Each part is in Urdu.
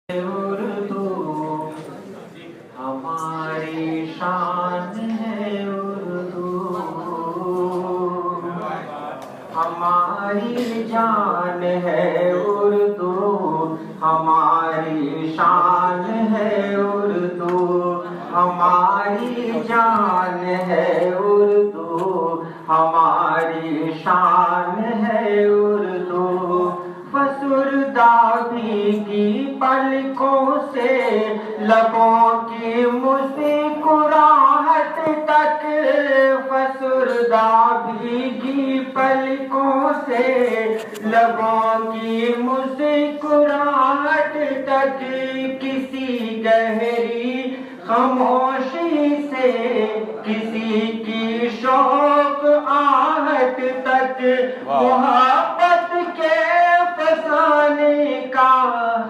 اردو ہماری شان ہے، اردو ہماری جان ہے، اردو ہماری شان ہے، اردو ہماری جان ہے، اردو ہماری شان ہے، اردو فسردہ بھیگی پلکوں سے لبوں کی مسکراہٹ تک، فسردہ بھیگی پلکوں سے لبوں کی مسکراہٹ تک، کسی گہری خاموشی سے کسی کی شوق آہٹ تک، محبت کے فسانے کا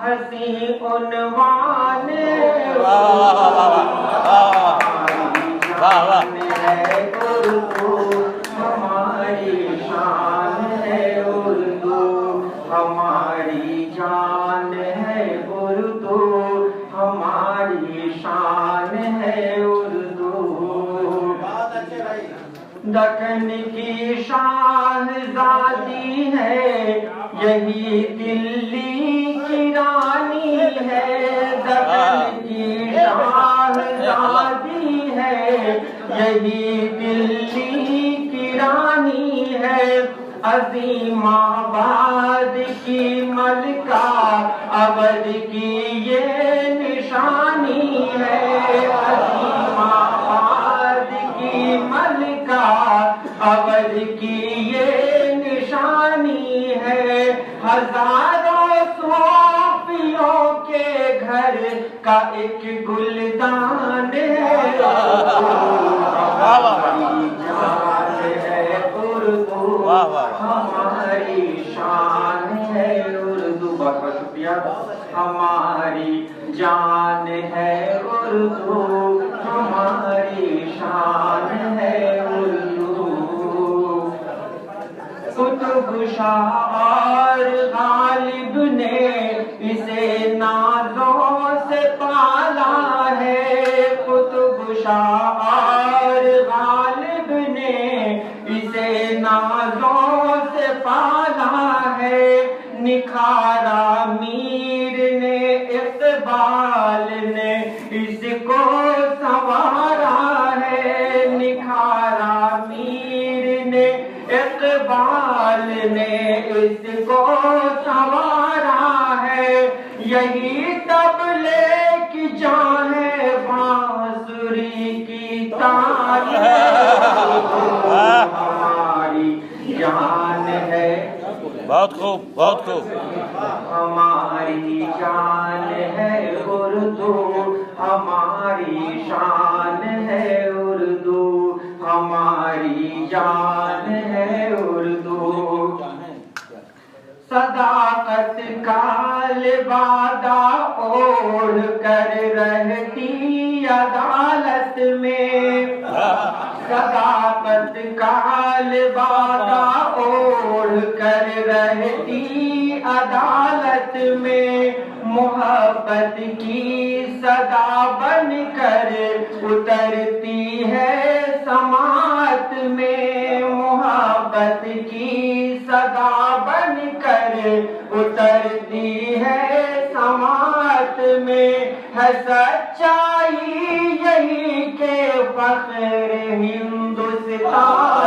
حسین عنوان ہے اردو ہماری شان ہے، اردو ہماری جان ہے، اردو ہماری شان ہے، اردو دکن کی شاہزادی ہے، یہی دلی کی رانی ہے، دکن کی شاہزادی ہے، یہی دلی کی رانی ہے، عظیم آباد کی ملکہ ابد کی یہ نشانی ہے، عظیم آباد کی ملکہ ابد کی یہ نشانی ہے، ہزاروں صوفیوں کے گھر کا ایک گلدان ہے، ہماری جان ہے اردو ہماری شان ہے، اردو بہت بہت شکریہ، ہماری جان ہے اردو ہماری شان ہے، اردو قطب شاہ اور غالب نے اسے نازوں سے پالا ہے، قطب شاہ اور غالب نے اسے نازوں سے پالا ہے، نکھارا میر نے اقبال نے اس کو سنوارا ہے، نکھارا میر نے اقبال نے اس کو سنوارا ہے، یہی طبلے کی جان ہے، بانسری کی تال ہماری جان ہے، بہت خوب بہت خوب، ہماری جان ہے اردو ہماری شان ہے، اردو ہماری جان ہے، اردو صداقت کا لبادہ اوڑھ کر رہتی عدالت میں، صداقت کا لبادہ اوڑھ کر رہتی عدالت میں، محبت کی صدا بن کر اترتی ہے سماعت میں، محبت کی صدا بن کر اترتی ہے سماعت میں، ہے سچائی یہی کہ فخر ہندوستان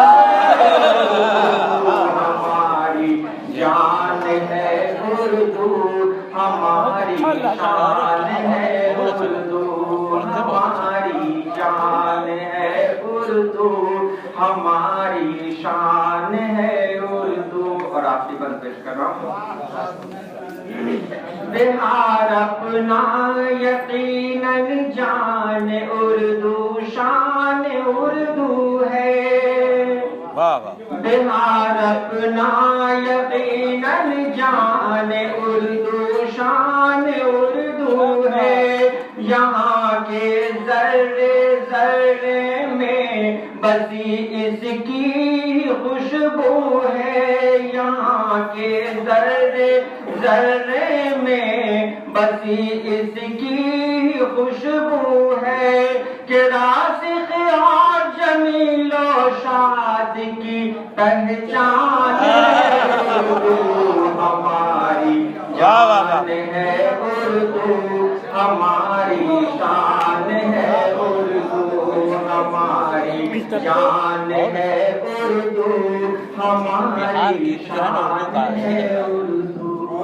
ہماری جان ہے اردو ہماری شان ہے، اردو ہماری جان ہے، اردو ہماری شان ہے، اردو اور آخری بند پیش کر رہا ہوں، بہار اپنا یقیناً جان اردو شان اردو ہے، بہار اپنا یقیناً جان اردو شان اردو ہے، یہاں کے ذرے ذرے میں بسی اس کی خوشبو ہے، یہاں کے ذرے ذرے میں بسی اس کی خوشبو ہے کہ راسخ اور جمیل و شاد کی پہچان ہے اردو ہماری جان ہے اردو ہماری شان ہے اردو ہماری جان ہے اردو ہماری شان ہے اردو